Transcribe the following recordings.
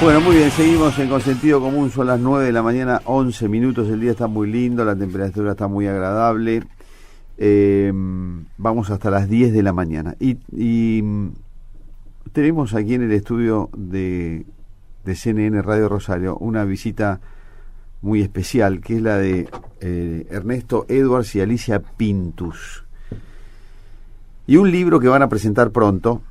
Bueno, muy bien, seguimos en Consentido Común, son las 9 de la mañana, 11 minutos, el día está muy lindo, la temperatura está muy agradable, vamos hasta las 10 de la mañana y tenemos aquí en el estudio de CNN Radio Rosario una visita muy especial, que es la de Ernesto Edwards y Alicia Pintus, y un libro que van a presentar pronto.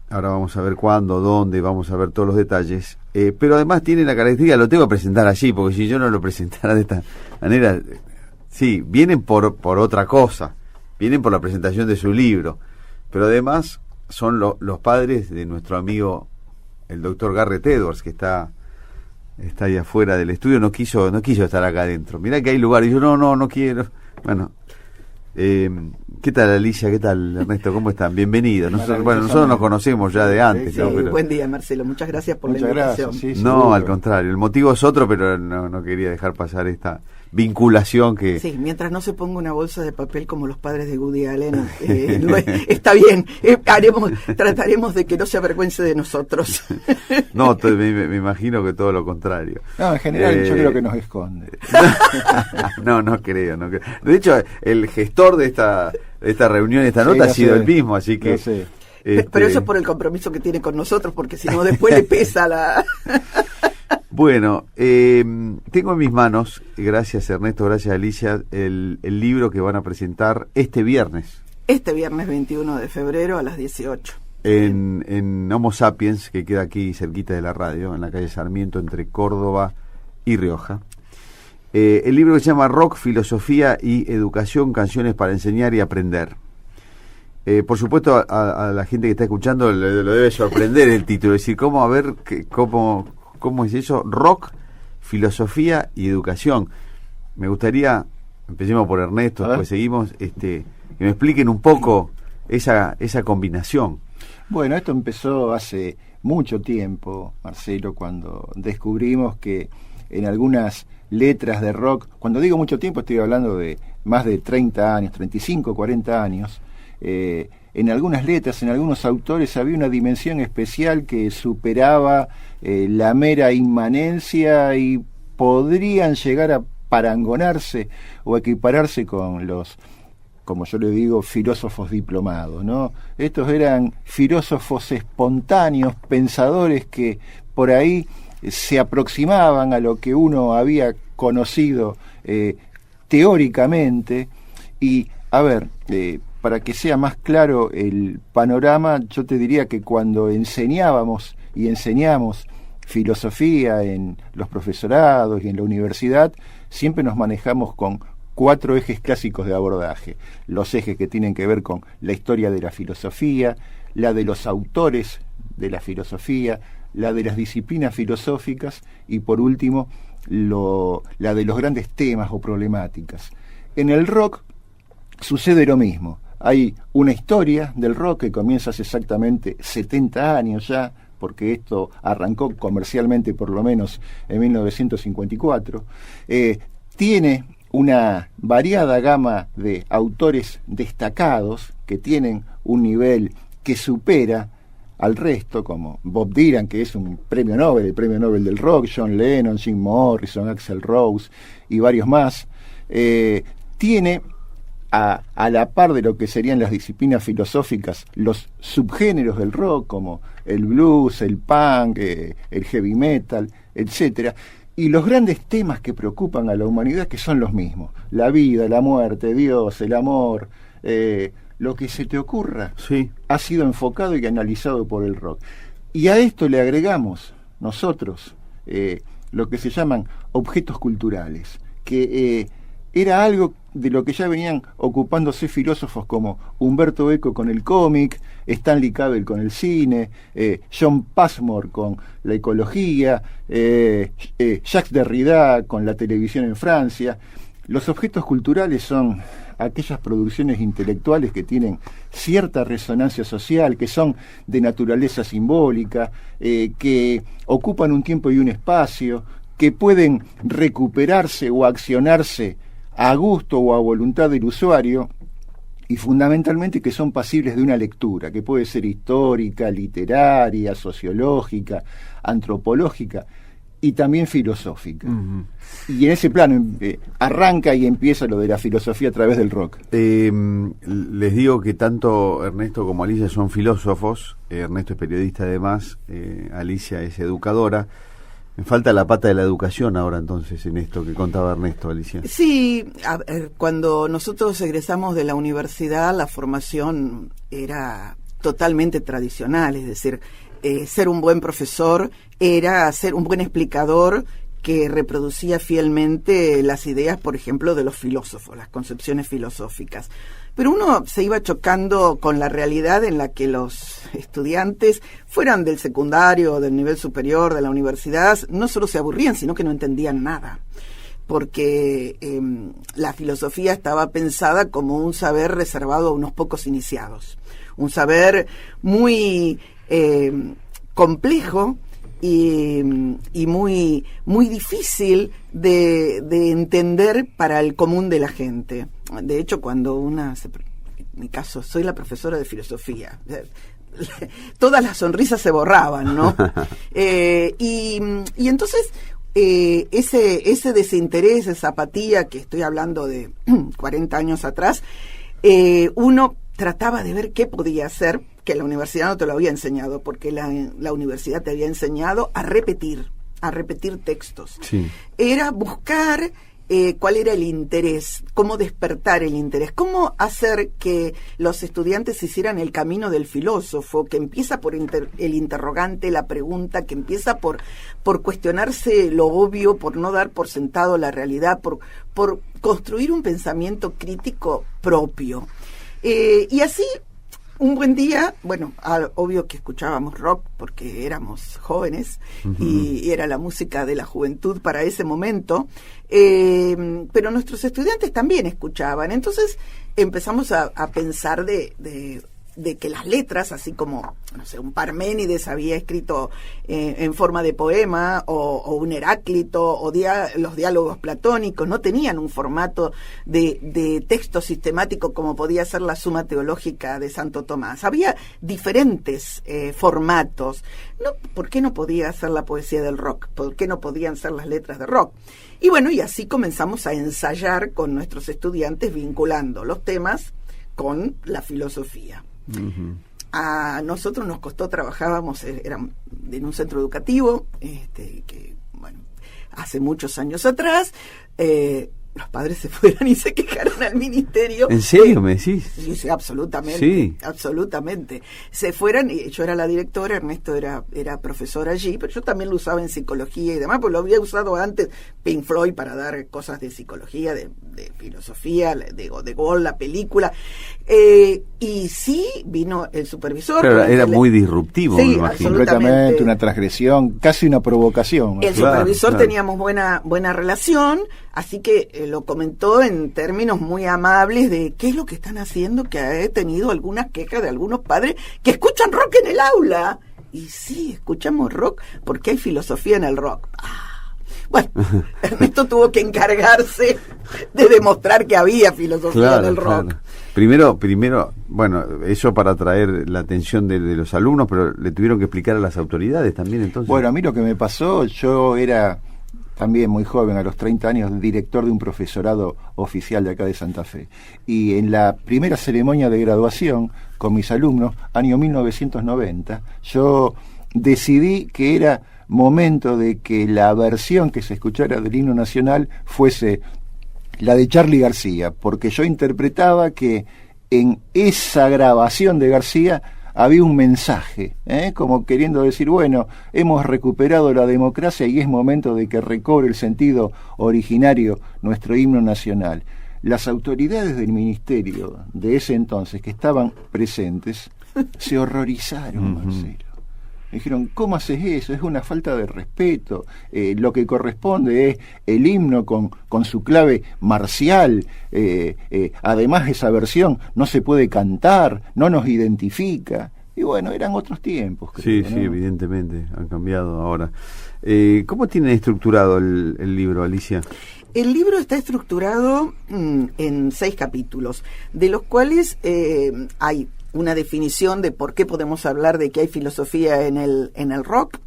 Ahora vamos a ver cuándo, dónde, vamos a ver todos los detalles. Pero además tiene la característica, lo tengo que presentar allí, porque si yo no lo presentara de esta manera... Sí, vienen por otra cosa, vienen por la presentación de su libro, pero además son los padres de nuestro amigo, el doctor Garrett Edwards, que está ahí afuera del estudio, no quiso estar acá adentro. Mirá que hay lugares, yo no quiero... Bueno... ¿qué tal, Alicia? ¿Qué tal, Ernesto? ¿Cómo están? Bienvenidos. Nosotros nos conocemos ya de antes. Sí, ¿no? Pero... Buen día, Marcelo. Muchas gracias por la invitación. Sí, no, al contrario. El motivo es otro, pero no quería dejar pasar esta vinculación que... Sí, mientras no se ponga una bolsa de papel como los padres de Woody Allen, está bien. Trataremos de que no se avergüence de nosotros. No, me imagino que todo lo contrario. No, en general yo creo que nos esconde. No creo. De hecho, el gestor de esta reunión, esta nota, ha sido el mismo, así que... Pero eso es por el compromiso que tiene con nosotros, porque si no después le pesa la... Bueno, tengo en mis manos, gracias Ernesto, gracias Alicia, el libro que van a presentar este viernes. Este viernes 21 de febrero a las 18. En Homo Sapiens, que queda aquí cerquita de la radio, en la calle Sarmiento, entre Córdoba y Rioja. El libro que se llama Rock, Filosofía y Educación, Canciones para Enseñar y Aprender. Por supuesto, a la gente que está escuchando lo debe sorprender el título, es decir, ¿cómo es eso? Rock, filosofía y educación. Me gustaría, empecemos por Ernesto, después seguimos, que me expliquen un poco esa combinación. Bueno, esto empezó hace mucho tiempo, Marcelo, cuando descubrimos que en algunas letras de rock, cuando digo mucho tiempo estoy hablando de más de 30 años, 35, 40 años, en algunas letras, en algunos autores había una dimensión especial que superaba la mera inmanencia y podrían llegar a parangonarse o equipararse con los, como yo le digo, filósofos diplomados, ¿no? Estos eran filósofos espontáneos, pensadores que por ahí se aproximaban a lo que uno había conocido teóricamente. Y, a ver, para que sea más claro el panorama, yo te diría que cuando enseñábamos y enseñamos filosofía en los profesorados y en la universidad, siempre nos manejamos con 4 ejes clásicos de abordaje. Los ejes que tienen que ver con la historia de la filosofía, la de los autores de la filosofía, la de las disciplinas filosóficas y, por último, la de los grandes temas o problemáticas. En el rock sucede lo mismo. Hay una historia del rock que comienza hace exactamente 70 años ya, porque esto arrancó comercialmente por lo menos en 1954. Tiene una variada gama de autores destacados que tienen un nivel que supera al resto, como Bob Dylan, que es un premio Nobel, el premio Nobel del rock, John Lennon, Jim Morrison, Axl Rose y varios más. Tiene a la par de lo que serían las disciplinas filosóficas, los subgéneros del rock, como el blues, el punk, el heavy metal, etcétera, y los grandes temas que preocupan a la humanidad, que son los mismos: la vida, la muerte, Dios, el amor, lo que se te ocurra, sí, ha sido enfocado y analizado por el rock. Y a esto le agregamos nosotros lo que se llaman objetos culturales, que era algo de lo que ya venían ocupándose filósofos como Humberto Eco con el cómic, Stanley Cavell con el cine, John Passmore con la ecología, Jacques Derrida con la televisión en Francia. Los objetos culturales son aquellas producciones intelectuales que tienen cierta resonancia social, que son de naturaleza simbólica, que ocupan un tiempo y un espacio, que pueden recuperarse o accionarse a gusto o a voluntad del usuario, y fundamentalmente que son pasibles de una lectura, que puede ser histórica, literaria, sociológica, antropológica y también filosófica. Y en ese plano arranca y empieza lo de la filosofía a través del rock. Les digo que tanto Ernesto como Alicia son filósofos. Ernesto es periodista además, Alicia es educadora. Me falta la pata de la educación ahora entonces en esto que contaba Ernesto, Alicia. Sí, a ver, cuando nosotros egresamos de la universidad, la formación era totalmente tradicional, es decir, ser un buen profesor era ser un buen explicador que reproducía fielmente las ideas, por ejemplo, de los filósofos, las concepciones filosóficas. Pero uno se iba chocando con la realidad en la que los estudiantes, fueran del secundario o del nivel superior de la universidad, no solo se aburrían, sino que no entendían nada. Porque la filosofía estaba pensada como un saber reservado a unos pocos iniciados. Un saber muy complejo y muy, muy difícil de entender para el común de la gente. De hecho, cuando en mi caso, soy la profesora de filosofía, todas las sonrisas se borraban, ¿no? Y entonces, ese desinterés, esa apatía, que estoy hablando de 40 años atrás, uno trataba de ver qué podía hacer, que la universidad no te lo había enseñado, porque la universidad te había enseñado a repetir textos. Sí. Era buscar cuál era el interés, cómo despertar el interés, cómo hacer que los estudiantes hicieran el camino del filósofo, que empieza por el interrogante, la pregunta, que empieza por cuestionarse lo obvio, por no dar por sentado la realidad, por construir un pensamiento crítico propio. Y así, un buen día, bueno, obvio que escuchábamos rock porque éramos jóvenes y era la música de la juventud para ese momento, pero nuestros estudiantes también escuchaban. Entonces empezamos a pensar de que las letras, así como, no sé, un Parménides había escrito en forma de poema, o un Heráclito, o los diálogos platónicos, no tenían un formato de texto sistemático como podía ser la Suma Teológica de Santo Tomás. Había diferentes formatos. ¿Por qué no podía ser la poesía del rock? ¿Por qué no podían ser las letras de rock? Y bueno, y así comenzamos a ensayar con nuestros estudiantes, vinculando los temas con la filosofía. A nosotros nos costó, trabajábamos, era en un centro educativo, que, bueno, hace muchos años atrás, los padres se fueron y se quejaron al ministerio. ¿En serio me decís? Sí, absolutamente. Sí. Absolutamente. Se fueron, y yo era la directora, Ernesto era profesor allí, pero yo también lo usaba en psicología y demás, pues lo había usado antes Pink Floyd para dar cosas de psicología, de filosofía, de Gaulle, la película. Y sí, vino el supervisor. Pero era muy disruptivo, sí, me imagino. Completamente, una transgresión, casi una provocación. El supervisor teníamos buena relación, así que lo comentó en términos muy amables de qué es lo que están haciendo, que he tenido algunas quejas de algunos padres que escuchan rock en el aula. Y sí, escuchamos rock porque hay filosofía en el rock. Bueno, Ernesto tuvo que encargarse de demostrar que había filosofía en el rock. Claro. Primero, bueno, eso para atraer la atención de los alumnos, pero le tuvieron que explicar a las autoridades también, entonces. Bueno, a mí lo que me pasó, yo era también muy joven, a los 30 años, director de un profesorado oficial de acá de Santa Fe. Y en la primera ceremonia de graduación con mis alumnos, año 1990, yo decidí que era momento de que la versión que se escuchara del himno nacional fuese la de Charly García, porque yo interpretaba que en esa grabación de García había un mensaje, como queriendo decir, bueno, hemos recuperado la democracia y es momento de que recobre el sentido originario nuestro himno nacional. Las autoridades del ministerio de ese entonces que estaban presentes se horrorizaron, Marcelo. Dijeron, ¿cómo haces eso? Es una falta de respeto. Lo que corresponde es el himno con su clave marcial. Además, esa versión no se puede cantar, no nos identifica. Y bueno, eran otros tiempos, creo. Sí, ¿no? sí, evidentemente, han cambiado ahora. ¿Cómo tienen estructurado el libro, Alicia? El libro está estructurado en 6 capítulos, de los cuales hay una definición de por qué podemos hablar de que hay filosofía en el rock.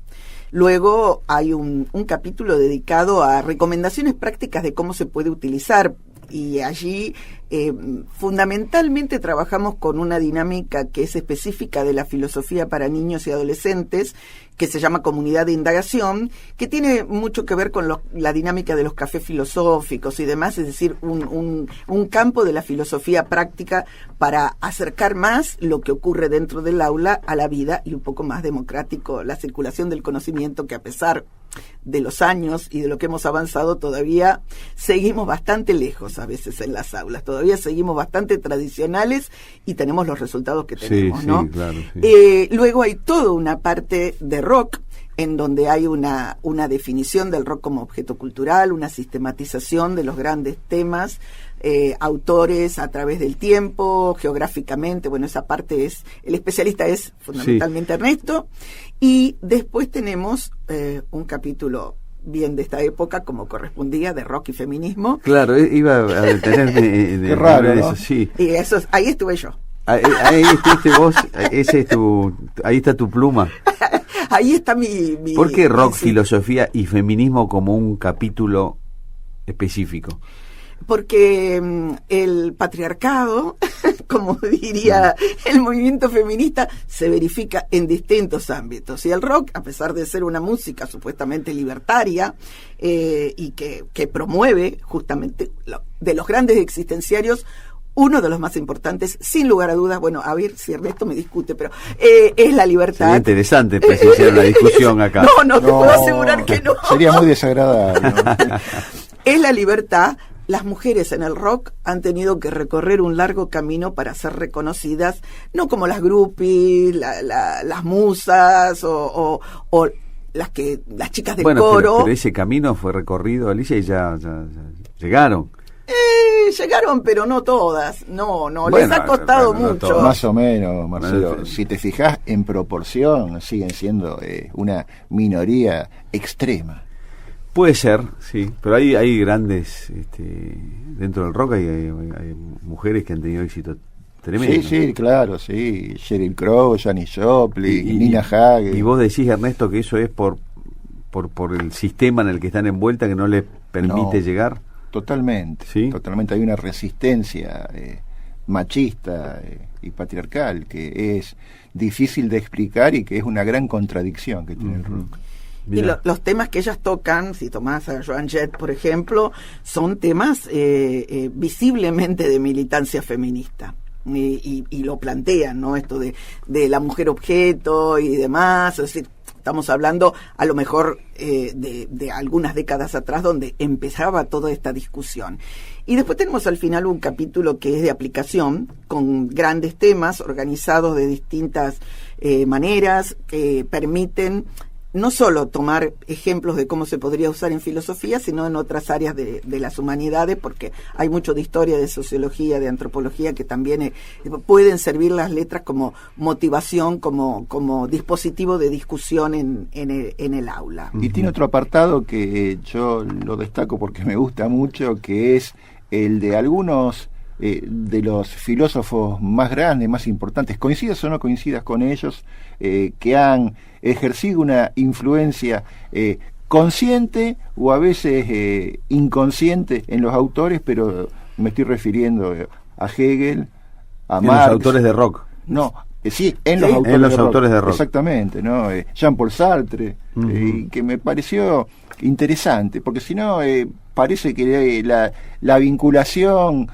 Luego hay un capítulo dedicado a recomendaciones prácticas de cómo se puede utilizar, y allí fundamentalmente trabajamos con una dinámica que es específica de la filosofía para niños y adolescentes, que se llama Comunidad de Indagación, que tiene mucho que ver con la dinámica de los cafés filosóficos y demás, es decir, un campo de la filosofía práctica para acercar más lo que ocurre dentro del aula a la vida y un poco más democrático la circulación del conocimiento, que a pesar de los años y de lo que hemos avanzado, todavía seguimos bastante lejos a veces en las aulas, todavía seguimos bastante tradicionales y tenemos los resultados que tenemos, ¿no? Sí, claro, sí. Luego hay toda una parte de rock, en donde hay una definición del rock como objeto cultural, una sistematización de los grandes temas, autores a través del tiempo, geográficamente. Bueno, esa parte el especialista es fundamentalmente Ernesto, y después tenemos un capítulo bien de esta época, como correspondía, de rock y feminismo. Claro, iba a detenerme en Qué raro, ¿no? eso, sí. Y ahí estuve yo. Ahí estuviste vos, ahí está tu pluma. Ahí está mi ¿Por qué rock, sí. filosofía y feminismo como un capítulo específico? Porque el patriarcado, como diría el movimiento feminista, se verifica en distintos ámbitos. Y el rock, a pesar de ser una música supuestamente libertaria y que promueve justamente de los grandes existenciarios, uno de los más importantes, sin lugar a dudas, bueno, a ver si Ernesto me discute, pero es la libertad. Sería interesante presenciar una discusión acá. No, te puedo asegurar que no. Sería muy desagradable, ¿no? Es la libertad. Las mujeres en el rock han tenido que recorrer un largo camino para ser reconocidas, no como las groupies, las musas o las chicas del coro. Pero ese camino fue recorrido, Alicia, y ya llegaron. Llegaron, pero no todas. No, Bueno, les ha costado no mucho. todas. Más o menos, Marcelo. Bueno, Si te fijas en proporción, siguen siendo una minoría extrema. Puede ser, sí, pero hay grandes, dentro del rock hay mujeres que han tenido éxito tremendo. Sí, claro, sí. Sheryl Crow, Janis Joplin, Nina Hagen. Y vos decís, Ernesto, que eso es por el sistema en el que están envueltas, que no les permite llegar. Totalmente, ¿Sí? totalmente. Hay una resistencia machista y patriarcal que es difícil de explicar y que es una gran contradicción que tiene el rock. Y los temas que ellas tocan, si tomás a Joan Jett, por ejemplo, son temas visiblemente de militancia feminista. Y lo plantean, ¿no? Esto de la mujer objeto y demás. Es decir, estamos hablando a lo mejor de algunas décadas atrás, donde empezaba toda esta discusión. Y después tenemos al final un capítulo que es de aplicación, con grandes temas organizados de distintas maneras, que permiten no solo tomar ejemplos de cómo se podría usar en filosofía, sino en otras áreas de las humanidades, porque hay mucho de historia, de sociología, de antropología, que también pueden servir las letras como motivación, como dispositivo de discusión en el aula. Y tiene otro apartado que yo lo destaco porque me gusta mucho, que es el de algunos de los filósofos más grandes, más importantes, coincidas o no coincidas con ellos, que han ejercido una influencia consciente o a veces inconsciente en los autores, pero me estoy refiriendo a Hegel, a Marx. Los autores de rock. No, sí, en los autores de rock. Exactamente, ¿no? Jean-Paul Sartre, que me pareció interesante, porque si no, parece que la vinculación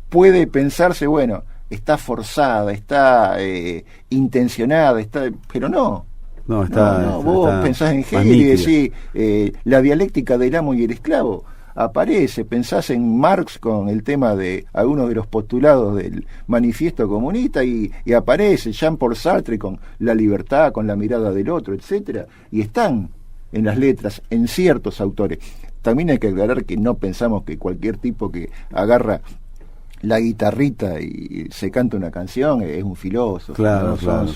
puede pensarse, bueno, está forzada, está intencionada, pero no. No, está. Vos pensás en Hegel y decís, la dialéctica del amo y el esclavo aparece. Pensás en Marx con el tema de algunos de los postulados del manifiesto comunista y aparece Jean-Paul Sartre con la libertad, con la mirada del otro, etcétera, y están en las letras, en ciertos autores. También hay que aclarar que no pensamos que cualquier tipo que agarra la guitarrita y se canta una canción es un filósofo. Claro, ¿no? claro,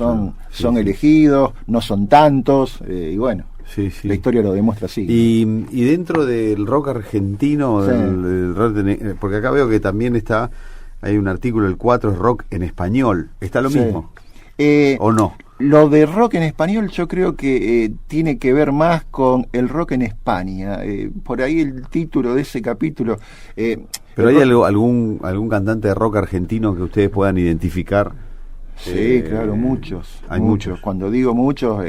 son elegidos, no son tantos, y bueno, Sí, sí. La historia lo demuestra así. Y dentro del rock argentino, Sí. del rock porque acá veo que también hay un artículo, el 4 es rock en español. ¿Está lo Sí. mismo? ¿O no? Lo de rock en español yo creo que tiene que ver más con el rock en España. Por ahí el título de ese capítulo... ¿Pero hay algún cantante de rock argentino que ustedes puedan identificar? Sí, claro, muchos. Hay muchos. Cuando digo muchos,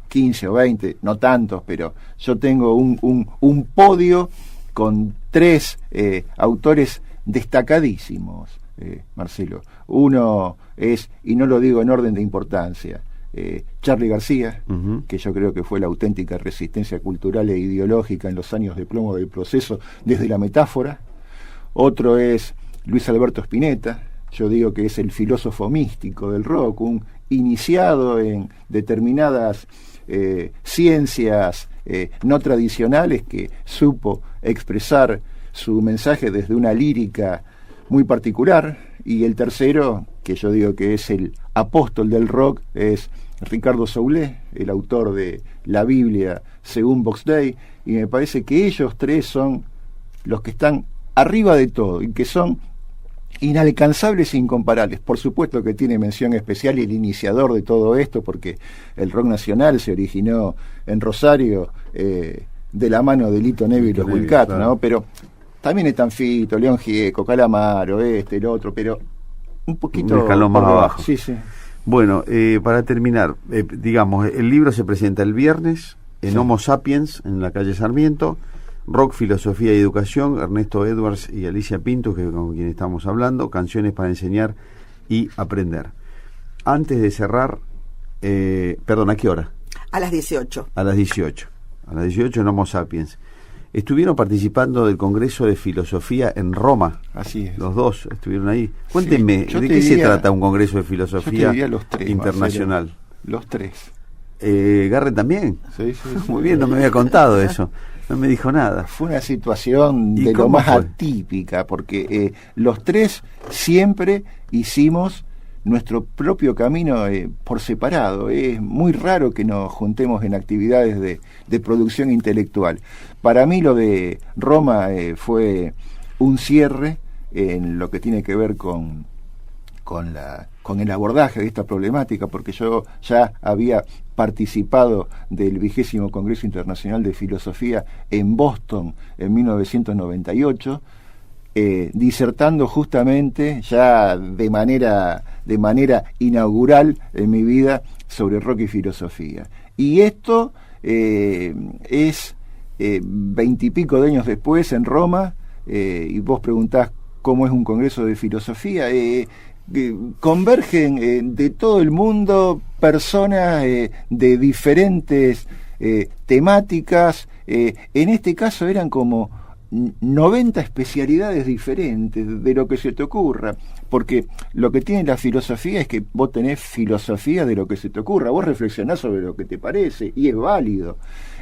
15 o 20, no tantos, pero yo tengo un podio con 3 autores destacadísimos, Marcelo. Uno es, y no lo digo en orden de importancia, Charly García, Uh-huh. que yo creo que fue la auténtica resistencia cultural e ideológica en los años de plomo del proceso desde la metáfora. Otro es Luis Alberto Spinetta, yo digo que es el filósofo místico del rock, un iniciado en determinadas ciencias no tradicionales que supo expresar su mensaje desde una lírica muy particular. Y el tercero, que yo digo que es el apóstol del rock, es Ricardo Soulé, el autor de la Biblia según Box Day, y me parece que ellos 3 son los que están arriba de todo y que son inalcanzables e incomparables. Por supuesto que tiene mención especial el iniciador de todo esto, porque el rock nacional se originó en Rosario de la mano de Lito Nebbia y los Wilcat, claro. ¿no? Pero también están Fito, León Gieco, Calamaro, el otro, pero un poquito... Un escalón más abajo. Sí, sí. Bueno, para terminar, digamos, el libro se presenta el viernes en Sí. Homo Sapiens, en la calle Sarmiento. Rock, Filosofía y Educación, Ernesto Edwards y Alicia Pinto, que con quien estamos hablando, canciones para enseñar y aprender. Antes de cerrar, perdón, ¿a qué hora? A las 18. A las 18. A las 18 en Homo Sapiens. Estuvieron participando del Congreso de Filosofía en Roma. Así es. Los dos estuvieron ahí. Cuéntenme, yo ¿de te qué se diría- trata un Congreso de Yo te Filosofía diría los 3, internacional? Marcelo. Los 3. ¿Garrett también? Sí, sí, sí. Muy bien, no me había contado eso. No me dijo nada. Fue una situación ¿Y de lo cómo más fue? atípica, porque los 3 siempre hicimos nuestro propio camino por separado. Es muy raro que nos juntemos en actividades de producción intelectual. Para mí lo de Roma fue un cierre en lo que tiene que ver con el abordaje de esta problemática, porque yo ya había participado del 20º Congreso Internacional de Filosofía en Boston en 1998, disertando justamente ya de manera inaugural en mi vida sobre rock y filosofía. Y esto es 20 y pico de años después en Roma, y vos preguntás cómo es un congreso de filosofía. Convergen de todo el mundo personas de diferentes temáticas. En este caso eran como 90 especialidades diferentes de lo que se te ocurra, porque lo que tiene la filosofía es que vos tenés filosofía de lo que se te ocurra, vos reflexionás sobre lo que te parece y es válido.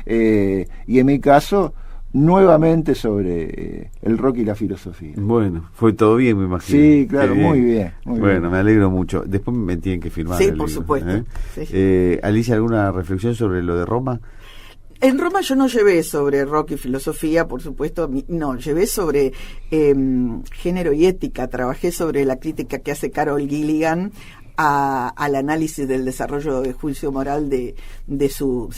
Y en mi caso, nuevamente sobre el rock y la filosofía. Bueno, fue todo bien, me imagino. Sí, claro, Qué muy bien. Bueno, me alegro mucho. Después me tienen que firmar. Sí, el por libro, supuesto. Sí. Alicia, ¿alguna reflexión sobre lo de Roma? En Roma yo no llevé sobre rock y filosofía, por supuesto, no, llevé sobre género y ética, trabajé sobre la crítica que hace Carol Gilligan al análisis del desarrollo de juicio moral de su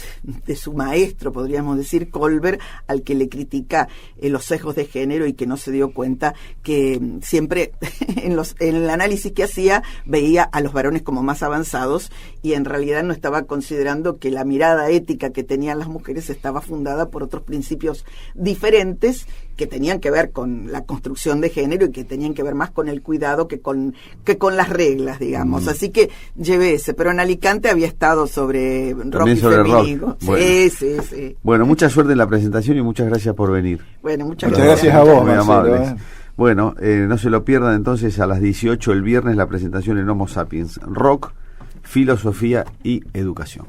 maestro, podríamos decir, Colbert, al que le critica los sesgos de género y que no se dio cuenta que siempre en el análisis que hacía veía a los varones como más avanzados y en realidad no estaba considerando que la mirada ética que tenían las mujeres estaba fundada por otros principios diferentes que tenían que ver con la construcción de género y que tenían que ver más con el cuidado que con las reglas, digamos. Así que llevé ese, pero en Alicante había estado sobre rock y sobre feminismo. rock. Sí, Bueno. sí. Bueno, mucha suerte en la presentación y muchas gracias por venir. Bueno, muchas Gracias a vos, Muy Marcelo. amables. Bueno, no se lo pierdan entonces a las 18 el viernes la presentación en Homo Sapiens. Rock, Filosofía y Educación.